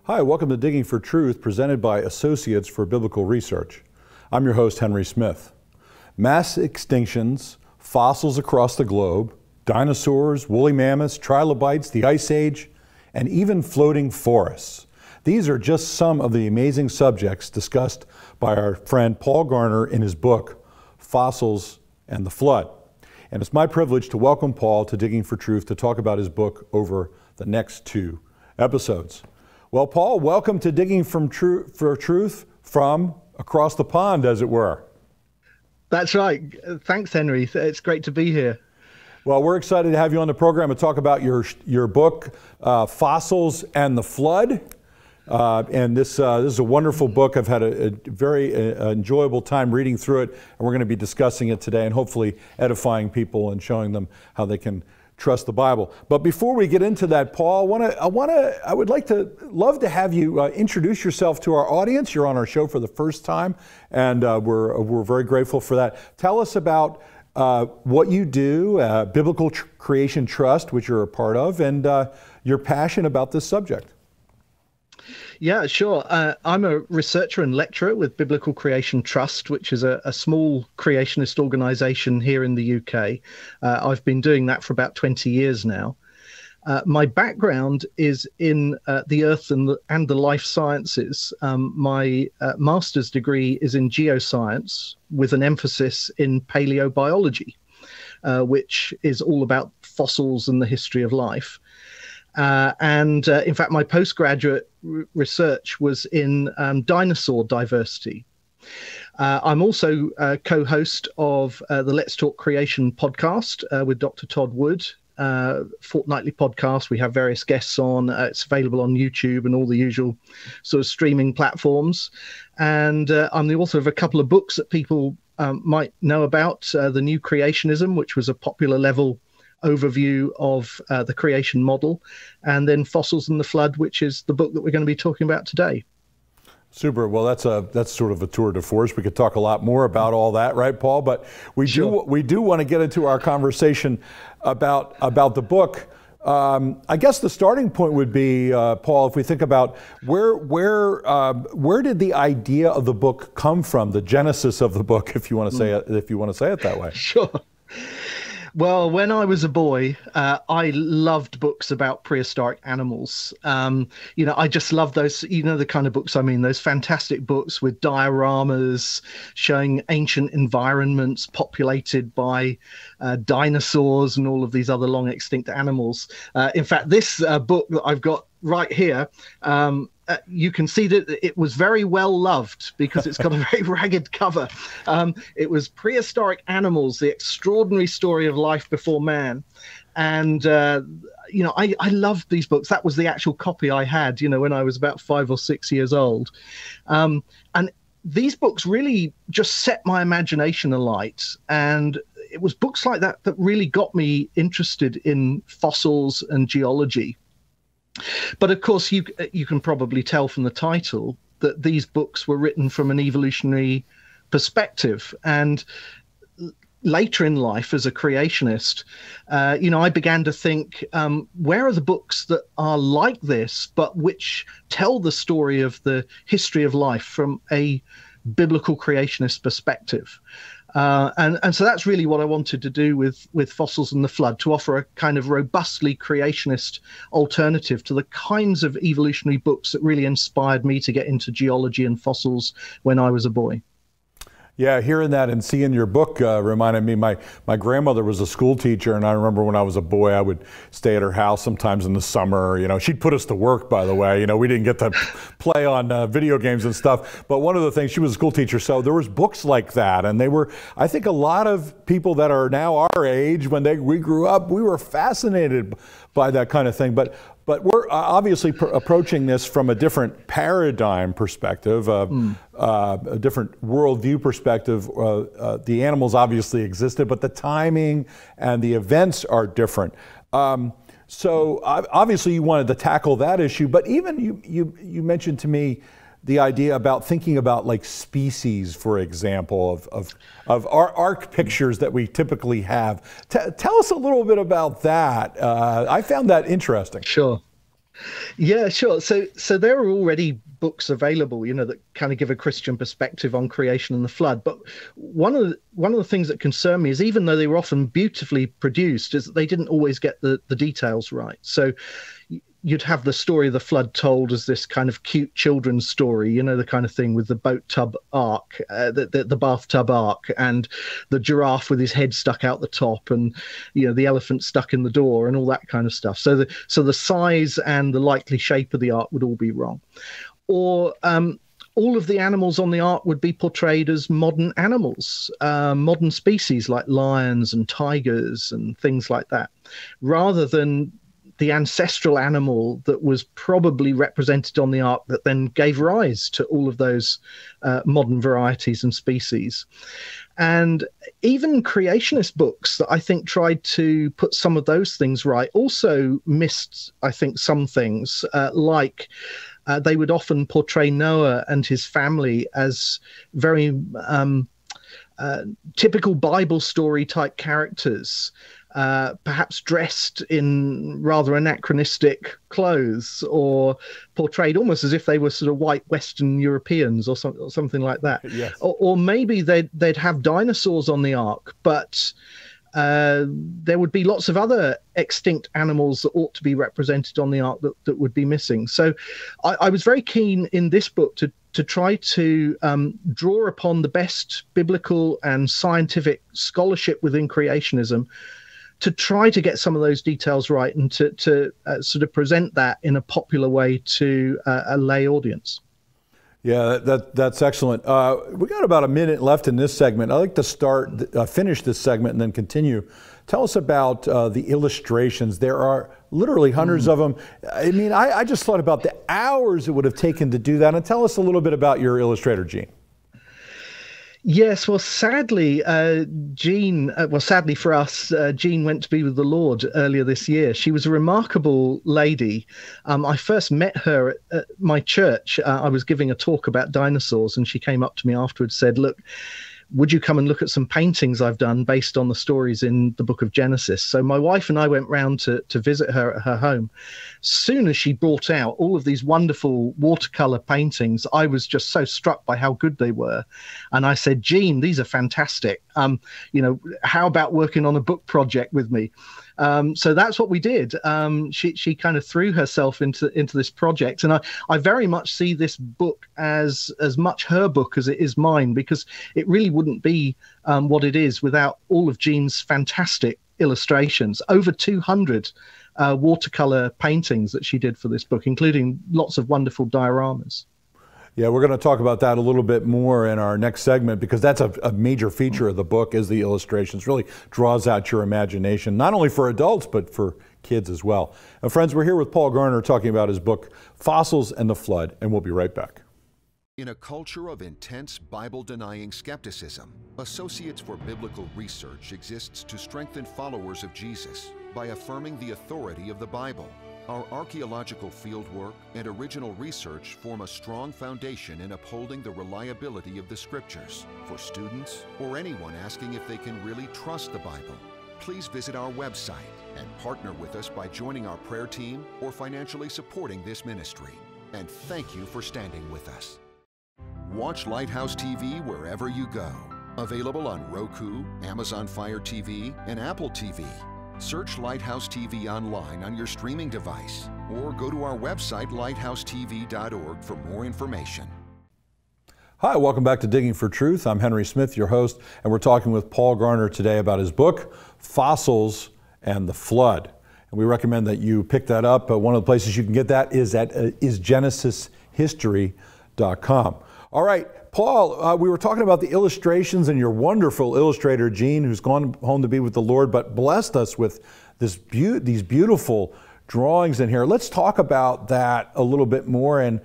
Hi, welcome to Digging for Truth, presented by Associates for Biblical Research. I'm your host, Henry Smith. Mass extinctions, fossils across the globe, dinosaurs, woolly mammoths, trilobites, the Ice Age, and even floating forests. These are just some of the amazing subjects discussed by our friend Paul Garner in his book, Fossils and the Flood. And it's my privilege to welcome Paul to Digging for Truth to talk about his book over the next two episodes. Well, Paul, welcome to Digging for Truth from across the pond, as it were. That's right. Thanks, Henry. It's great to be here. Well, we're excited to have you on the program to talk about your book, Fossils and the Flood. And this is a wonderful book. I've had a very enjoyable time reading through it, and we're going to be discussing it today and hopefully edifying people and showing them how they can trust the Bible. But before we get into that, Paul, I would love to have you introduce yourself to our audience. You're on our show for the first time, and we're very grateful for that. Tell us about what you do, Biblical Creation Trust, which you're a part of, and your passion about this subject. Yeah, sure. I'm a researcher and lecturer with Biblical Creation Trust, which is a small creationist organization here in the UK. I've been doing that for about 20 years now. My background is in the earth and the life sciences. My master's degree is in geoscience with an emphasis in paleobiology, which is all about fossils and the history of life. In fact, my postgraduate research was in dinosaur diversity. I'm also co-host of the Let's Talk Creation podcast with Dr. Todd Wood, fortnightly podcast. We have various guests on. It's available on YouTube and all the usual sort of streaming platforms. And I'm the author of a couple of books that people might know about. The New Creationism, which was a popular level overview of the creation model, and then Fossils and the Flood, which is the book that we're going to be talking about today. Super. Well, that's sort of a tour de force. We could talk a lot more about all that, right, Paul? But we do want to get into our conversation about the book. I guess the starting point would be, Paul, if we think about where did the idea of the book come from, the genesis of the book, if you want to say it that way. Sure. Well, when I was a boy, I loved books about prehistoric animals. I just love those, the kind of books I mean, those fantastic books with dioramas showing ancient environments populated by dinosaurs and all of these other long extinct animals. In fact, this book that I've got right here, you can see that it was very well loved because it's got a very ragged cover. It was Prehistoric Animals, The Extraordinary Story of Life Before Man. And, I loved these books. That was the actual copy I had, when I was about 5 or 6 years old. And these books really just set my imagination alight. And it was books like that that really got me interested in fossils and geology. But of course, you can probably tell from the title that these books were written from an evolutionary perspective. And later in life, as a creationist, I began to think, where are the books that are like this, but which tell the story of the history of life from a biblical creationist perspective? And so that's really what I wanted to do with Fossils and the Flood, to offer a kind of robustly creationist alternative to the kinds of evolutionary books that really inspired me to get into geology and fossils when I was a boy. Yeah, hearing that and seeing your book reminded me, my grandmother was a school teacher, and I remember when I was a boy, I would stay at her house sometimes in the summer. She'd put us to work, by the way. We didn't get to play on video games and stuff. But one of the things, she was a school teacher, so there was books like that. And they were, I think a lot of people that are now our age, when we grew up, we were fascinated by that kind of thing. But we're obviously approaching this from a different paradigm perspective, a different worldview perspective. The animals obviously existed, but the timing and the events are different. So obviously you wanted to tackle that issue, but even you mentioned to me the idea about thinking about like species, for example, of arc pictures that we typically have. Tell us a little bit about that. I found that interesting. Sure. Yeah, sure. So there are already books available, that kind of give a Christian perspective on creation and the flood. But one of the things that concern me is, even though they were often beautifully produced, is that they didn't always get the details right. So you'd have the story of the flood told as this kind of cute children's story, the kind of thing with the boat tub ark, the bathtub ark, and the giraffe with his head stuck out the top, and the elephant stuck in the door, and all that kind of stuff. So the size and the likely shape of the ark would all be wrong, or all of the animals on the ark would be portrayed as modern animals, modern species like lions and tigers and things like that, rather than the ancestral animal that was probably represented on the ark that then gave rise to all of those modern varieties and species. And even creationist books that I think tried to put some of those things right also missed, I think, some things, like they would often portray Noah and his family as very typical Bible story type characters, perhaps dressed in rather anachronistic clothes, or portrayed almost as if they were sort of white Western Europeans or something like that. Yes. Or maybe they'd have dinosaurs on the ark, but there would be lots of other extinct animals that ought to be represented on the ark that would be missing. So I was very keen in this book to try to draw upon the best biblical and scientific scholarship within creationism, to try to get some of those details right, and to sort of present that in a popular way to a lay audience. Yeah, that's excellent. We got about a minute left in this segment. I'd like to finish this segment and then continue. Tell us about the illustrations. There are literally hundreds of them. I mean, I just thought about the hours it would have taken to do that. And tell us a little bit about your illustrator, Jean. Yes, well, sadly, sadly for us, Jean went to be with the Lord earlier this year. She was a remarkable lady. I first met her at my church. I was giving a talk about dinosaurs, and she came up to me afterwards, said, "Look, would you come and look at some paintings I've done based on the stories in the book of Genesis?" So my wife and I went round to visit her at her home. Soon as she brought out all of these wonderful watercolor paintings, I was just so struck by how good they were. And I said, "Jean, these are fantastic. How about working on a book project with me?" So that's what we did. She kind of threw herself into this project, and I very much see this book as much her book as it is mine, because it really wouldn't be what it is without all of Jean's fantastic illustrations. Over 200 watercolor paintings that she did for this book, including lots of wonderful dioramas. Yeah, we're going to talk about that a little bit more in our next segment, because that's a major feature of the book, is the illustrations. Really draws out your imagination, not only for adults, but for kids as well. And friends, we're here with Paul Garner talking about his book, Fossils and the Flood, and we'll be right back. In a culture of intense Bible-denying skepticism, Associates for Biblical Research exists to strengthen followers of Jesus by affirming the authority of the Bible. Our archaeological fieldwork and original research form a strong foundation in upholding the reliability of the Scriptures. For students or anyone asking if they can really trust the Bible, please visit our website and partner with us by joining our prayer team or financially supporting this ministry. And thank you for standing with us. Watch Lighthouse TV wherever you go. Available on Roku, Amazon Fire TV, and Apple TV. Search Lighthouse TV online on your streaming device, or go to our website, lighthousetv.org, for more information. Hi, welcome back to Digging for Truth. I'm Henry Smith, your host, and we're talking with Paul Garner today about his book, Fossils and the Flood. And we recommend that you pick that up. One of the places you can get that is at isgenesishistory.com. All right, Paul, we were talking about the illustrations and your wonderful illustrator, Jean, who's gone home to be with the Lord, but blessed us with these beautiful drawings in here. Let's talk about that a little bit more, and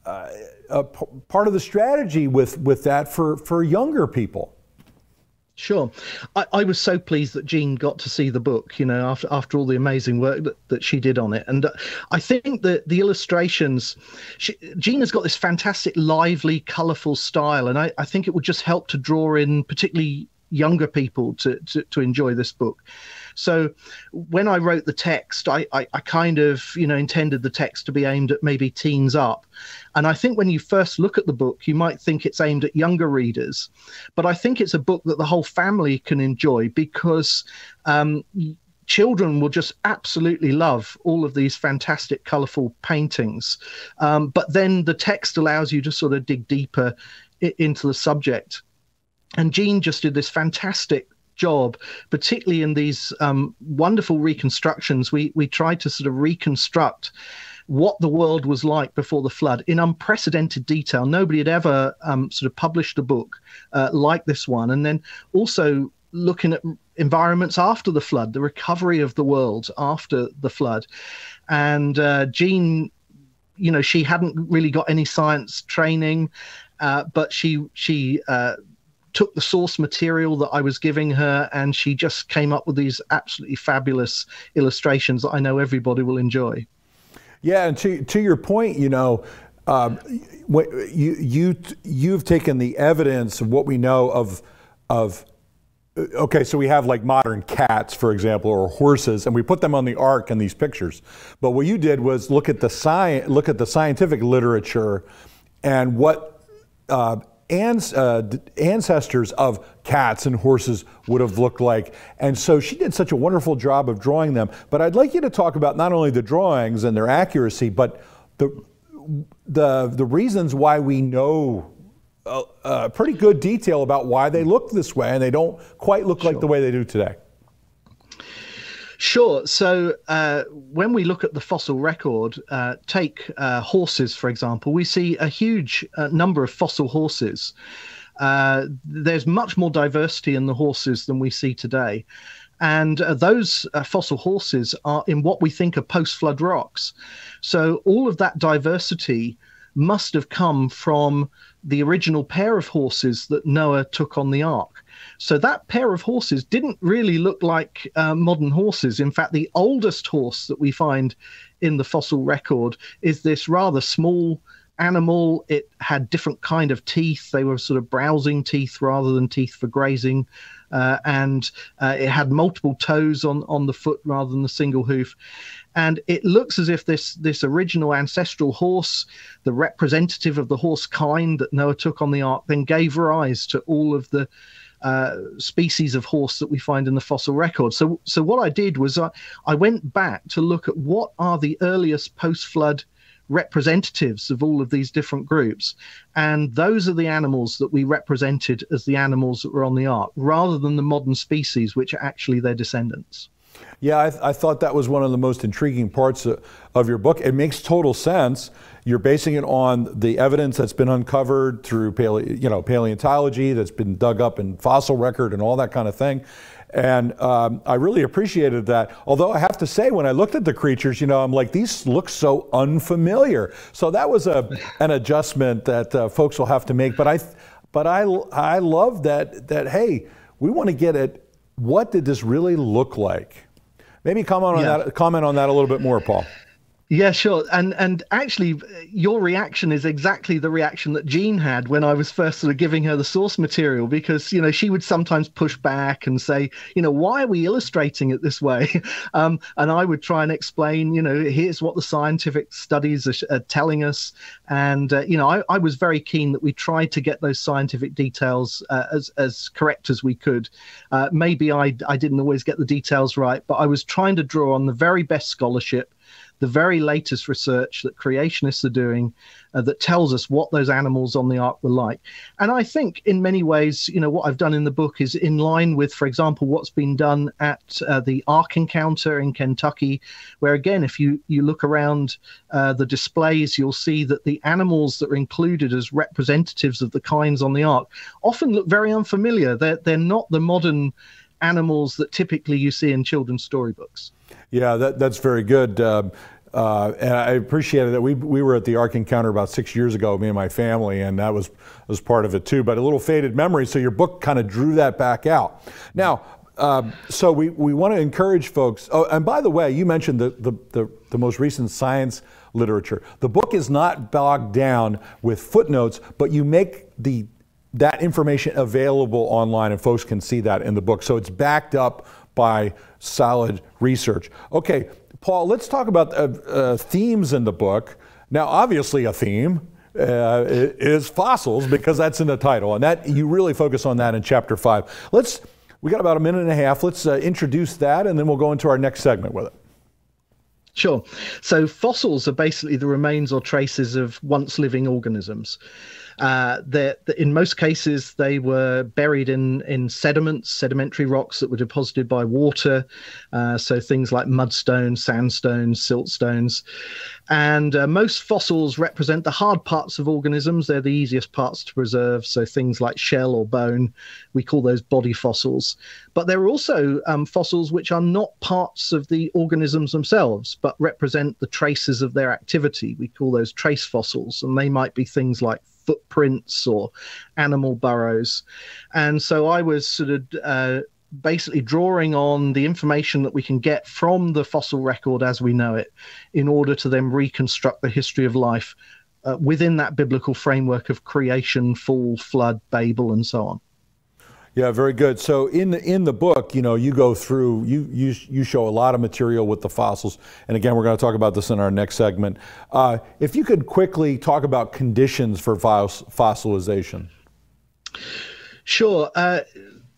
part of the strategy with that for younger people. Sure. I was so pleased that Jean got to see the book, after all the amazing work that she did on it. And I think that the illustrations, Jean has got this fantastic, lively, colourful style. And I think it would just help to draw in particularly younger people to enjoy this book. So when I wrote the text, I kind of, intended the text to be aimed at maybe teens up. And I think when you first look at the book, you might think it's aimed at younger readers. But I think it's a book that the whole family can enjoy, because children will just absolutely love all of these fantastic, colorful paintings. But then the text allows you to sort of dig deeper into the subject. And Jean just did this fantastic job, particularly in these wonderful reconstructions. We tried to sort of reconstruct what the world was like before the flood in unprecedented detail. Nobody had ever sort of published a book like this one. And then also looking at environments after the flood, the recovery of the world after the flood. And Jean, she hadn't really got any science training, but she took the source material that I was giving her, and she just came up with these absolutely fabulous illustrations that I know everybody will enjoy. Yeah, and to your point, you've taken the evidence of what we know of. Okay, so we have like modern cats, for example, or horses, and we put them on the ark in these pictures. But what you did was look at the scientific literature and what ancestors of cats and horses would have looked like. And so she did such a wonderful job of drawing them. But I'd like you to talk about not only the drawings and their accuracy, but the reasons why we know pretty good detail about why they look this way, and they don't quite look like the way they do today. Sure. So when we look at the fossil record, take horses, for example, we see a huge number of fossil horses. There's much more diversity in the horses than we see today. And those fossil horses are in what we think are post-flood rocks. So all of that diversity must have come from the original pair of horses that Noah took on the ark. So that pair of horses didn't really look like modern horses. In fact, the oldest horse that we find in the fossil record is this rather small animal. It had different kind of teeth. They were sort of browsing teeth rather than teeth for grazing. And it had multiple toes on the foot rather than the single hoof. And it looks as if this original ancestral horse, the representative of the horse kind that Noah took on the ark, then gave rise to all of the species of horse that we find in the fossil record. So what I did was I went back to look at what are the earliest post-flood representatives of all of these different groups, and those are the animals that we represented as the animals that were on the ark, rather than the modern species, which are actually their descendants. Yeah, I thought that was one of the most intriguing parts of your book. It makes total sense. You're basing it on the evidence that's been uncovered through paleontology, that's been dug up in fossil record and all that kind of thing. And I really appreciated that. Although I have to say, when I looked at the creatures, I'm like, these look so unfamiliar. So that was an adjustment that folks will have to make. But I love that. Hey, we want to get at what did this really look like. Maybe comment on that a little bit more, Paul. Yeah, sure. And actually, your reaction is exactly the reaction that Jean had when I was first sort of giving her the source material, because, she would sometimes push back and say, why are we illustrating it this way? And I would try and explain, here's what the scientific studies are telling us. And, I was very keen that we tried to get those scientific details as correct as we could. Maybe I didn't always get the details right, but I was trying to draw on the very best scholarship, the very latest research that creationists are doing that tells us what those animals on the ark were like. And I think in many ways, what I've done in the book is in line with, for example, what's been done at the Ark Encounter in Kentucky, where, again, if you look around the displays, you'll see that the animals that are included as representatives of the kinds on the ark often look very unfamiliar. They're not the modern animals that typically you see in children's storybooks. Yeah, that's very good. And I appreciated that. We were at the Ark Encounter about 6 years ago, me and my family, and that was part of it too. But a little faded memory, so your book kind of drew that back out. Now, so we want to encourage folks. Oh, and by the way, you mentioned the most recent science literature. The book is not bogged down with footnotes, but you make that information available online, and folks can see that in the book. So it's backed up by solid research. Okay, Paul, let's talk about themes in the book. Now, obviously a theme is fossils, because that's in the title, and that you really focus on that in chapter 5. We got about a minute and a half. Let's introduce that, and then we'll go into our next segment with it. Sure. So fossils are basically the remains or traces of once living organisms. In most cases, they were buried in sediments, sedimentary rocks that were deposited by water. So things like mudstones, sandstones, siltstones. And most fossils represent the hard parts of organisms. They're the easiest parts to preserve. So things like shell or bone, we call those body fossils. But there are also fossils which are not parts of the organisms themselves, but represent the traces of their activity. We call those trace fossils, and they might be things like footprints or animal burrows. And so I was sort of basically drawing on the information that we can get from the fossil record as we know it, in order to then reconstruct the history of life within that biblical framework of creation, fall, flood, Babel, and so on. Yeah, very good. So in the book, you go through, you show a lot of material with the fossils. And again, we're going to talk about this in our next segment. If you could quickly talk about conditions for fossilization. Sure.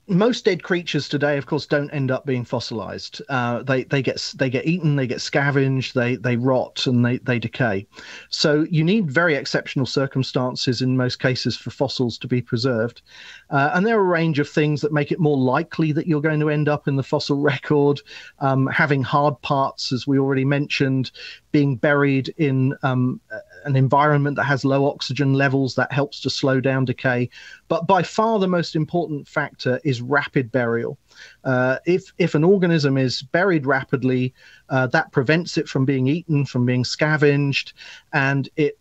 Most dead creatures today, of course, don't end up being fossilized. They get eaten, they get scavenged, they rot, and they decay. So you need very exceptional circumstances in most cases for fossils to be preserved. And there are a range of things that make it more likely that you're going to end up in the fossil record. Having hard parts, as we already mentioned, being buried in an environment that has low oxygen levels, that helps to slow down decay. But by far the most important factor is rapid burial. If an organism is buried rapidly, that prevents it from being eaten, from being scavenged, and it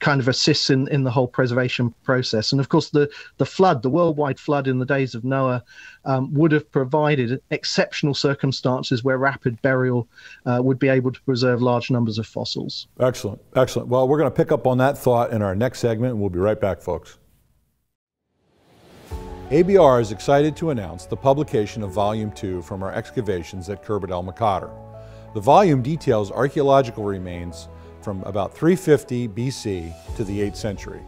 kind of assists in the whole preservation process. And of course, the flood, the worldwide flood in the days of Noah, would have provided exceptional circumstances where rapid burial would be able to preserve large numbers of fossils. Excellent, excellent. Well, we're going to pick up on that thought in our next segment, and we'll be right back, folks. ABR is excited to announce the publication of Volume 2 from our excavations at Khirbet el-Maqadir. The volume details archaeological remains from about 350 BC to the 8th century.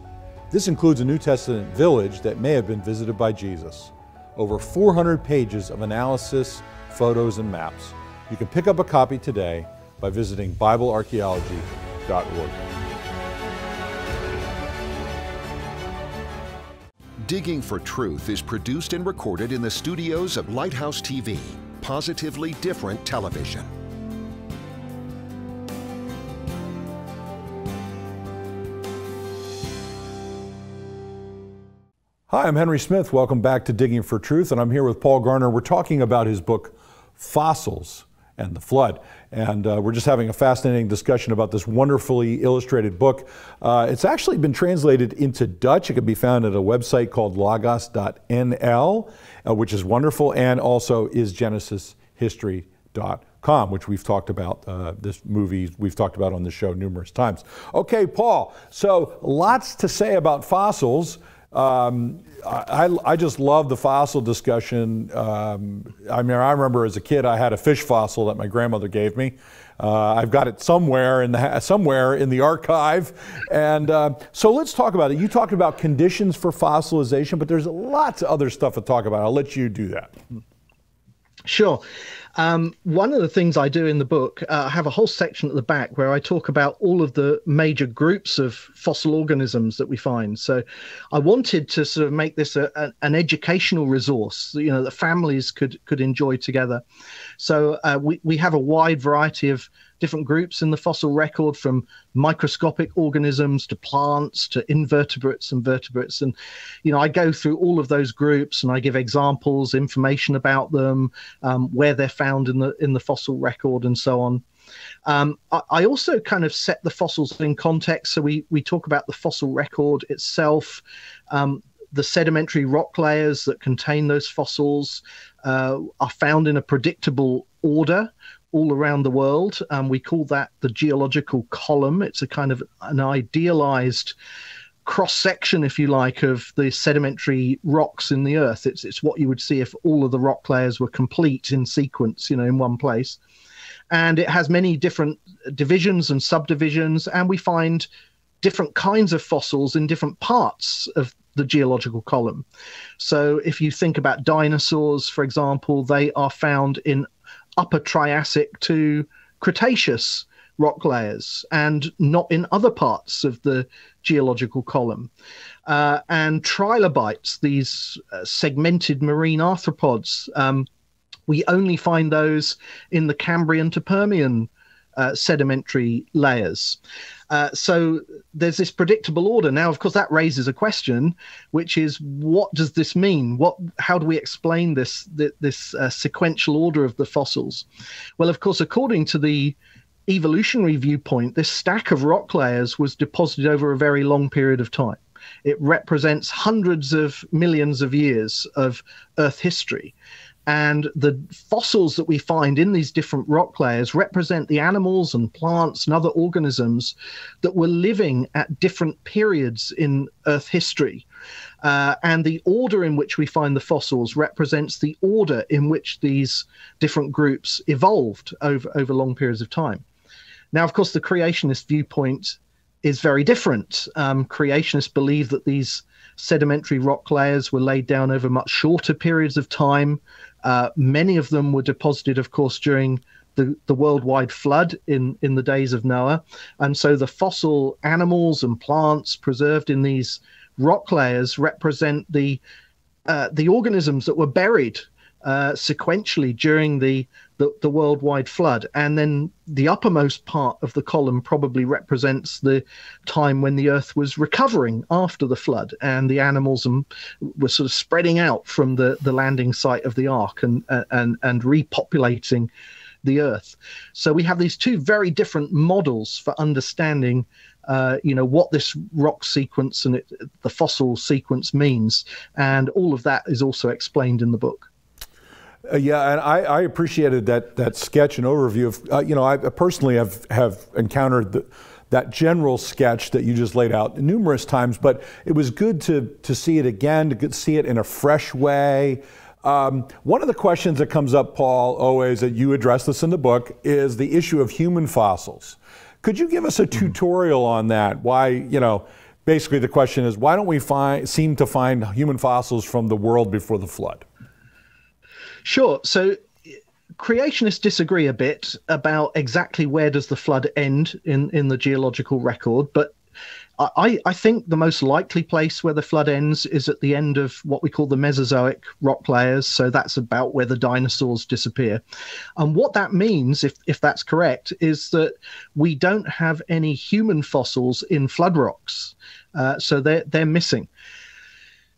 This includes a New Testament village that may have been visited by Jesus. Over 400 pages of analysis, photos, and maps. You can pick up a copy today by visiting BibleArchaeology.org. Digging for Truth is produced and recorded in the studios of Lighthouse TV, positively different television. Hi, I'm Henry Smith. Welcome back to Digging for Truth, and I'm here with Paul Garner. We're talking about his book, Fossils and the Flood. And we're just having a fascinating discussion about this wonderfully illustrated book. It's actually been translated into Dutch. It can be found at a website called logos.nl, which is wonderful, and also is genesishistory.com, which we've talked about, this movie we've talked about on the show numerous times. Okay, Paul, so lots to say about fossils. I just love the fossil discussion. I remember as a kid I had a fish fossil that my grandmother gave me. I've got it somewhere in the archive. And so let's talk about it. You talked about conditions for fossilization, but there's lots of other stuff to talk about. I'll let you do that. Sure. One of the things I do in the book, I have a whole section at the back where I talk about all of the major groups of fossil organisms that we find. So I wanted to sort of make this an educational resource, that families could enjoy together. So we have a wide variety of different groups in the fossil record, from microscopic organisms to plants to invertebrates and vertebrates. And, I go through all of those groups and I give examples, information about them, where they're found in the fossil record and so on. I also kind of set the fossils in context. So we talk about the fossil record itself, the sedimentary rock layers that contain those fossils are found in a predictable order all around the world. We call that the geological column. It's a kind of an idealized cross-section, if you like, of the sedimentary rocks in the earth. It's what you would see if all of the rock layers were complete in sequence, in one place. And it has many different divisions and subdivisions, and we find different kinds of fossils in different parts of the geological column. So if you think about dinosaurs, for example, they are found in Upper Triassic to Cretaceous rock layers and not in other parts of the geological column. And trilobites, these segmented marine arthropods, we only find those in the Cambrian to Permian sedimentary layers. So there's this predictable order. Now, of course, that raises a question, which is, what does this mean? How do we explain this sequential order of the fossils? Well, of course, according to the evolutionary viewpoint, this stack of rock layers was deposited over a very long period of time. It represents hundreds of millions of years of Earth history. And the fossils that we find in these different rock layers represent the animals and plants and other organisms that were living at different periods in Earth history. And the order in which we find the fossils represents the order in which these different groups evolved over long periods of time. Now, of course, the creationist viewpoint is very different. Creationists believe that these sedimentary rock layers were laid down over much shorter periods of time. Many of them were deposited, of course, during the worldwide flood in the days of Noah. And so the fossil animals and plants preserved in these rock layers represent the organisms that were buried sequentially during the worldwide flood. And then the uppermost part of the column probably represents the time when the earth was recovering after the flood, and the animals were sort of spreading out from the landing site of the ark and repopulating the earth. So we have these two very different models for understanding what this rock sequence and the fossil sequence means, and all of that is also explained in the book. Yeah, and I appreciated that sketch and overview of, I personally have encountered that general sketch that you just laid out numerous times, but it was good to see it again, to see it in a fresh way. One of the questions that comes up, Paul, always, that you address this in the book, is the issue of human fossils. Could you give us a tutorial on that? Why, basically the question is, why don't we seem to find human fossils from the world before the flood? Sure. So creationists disagree a bit about exactly where does the flood end in the geological record, but I think the most likely place where the flood ends is at the end of what we call the Mesozoic rock layers. So that's about where the dinosaurs disappear. And what that means, if that's correct, is that we don't have any human fossils in flood rocks. So they're missing.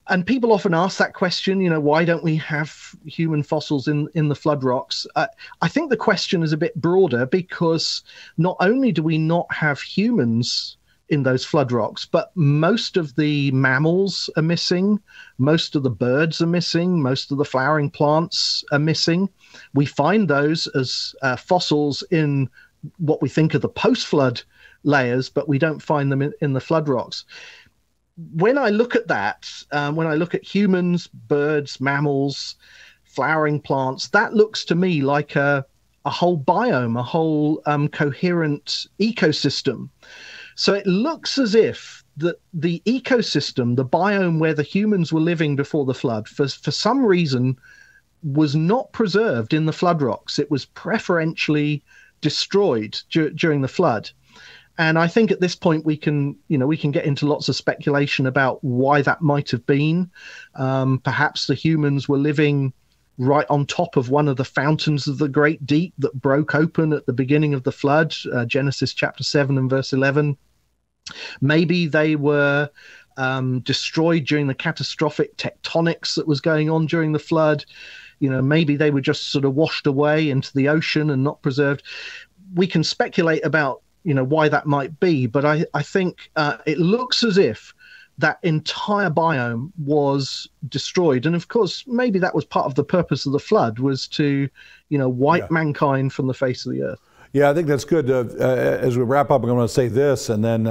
And people often ask that question, why don't we have human fossils in the flood rocks? I think the question is a bit broader, because not only do we not have humans in those flood rocks, but most of the mammals are missing, most of the birds are missing, most of the flowering plants are missing. We find those as fossils in what we think are the post-flood layers, but we don't find them in the flood rocks. When I look at that, when I look at humans, birds, mammals, flowering plants, that looks to me like a whole biome, a whole coherent ecosystem. So it looks as if the ecosystem, the biome where the humans were living before the flood, for some reason, was not preserved in the flood rocks. It was preferentially destroyed during the flood. And I think at this point we can get into lots of speculation about why that might have been. Perhaps the humans were living right on top of one of the fountains of the great deep that broke open at the beginning of the flood, Genesis chapter 7 and verse 11. Maybe they were destroyed during the catastrophic tectonics that was going on during the flood. Maybe they were just sort of washed away into the ocean and not preserved. We can speculate about why that might be, but I think it looks as if that entire biome was destroyed. And of course, maybe that was part of the purpose of the flood, was to, wipe mankind from the face of the earth. Yeah, I think that's good. As we wrap up, I'm going to say this, and then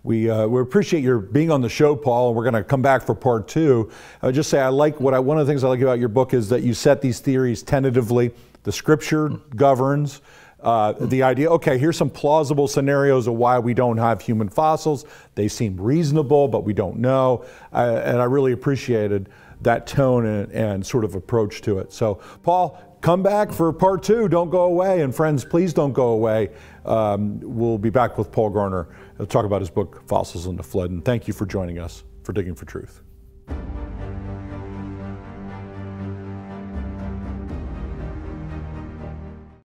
we appreciate your being on the show, Paul, and we're going to come back for part 2. I would just say one of the things I like about your book is that you set these theories tentatively. The Scripture governs. The idea, okay, here's some plausible scenarios of why we don't have human fossils. They seem reasonable, but we don't know. And I really appreciated that tone and sort of approach to it. So, Paul, come back for part 2. Don't go away. And friends, please don't go away. We'll be back with Paul Garner to talk about his book, Fossils in the Flood. And thank you for joining us for Digging for Truth.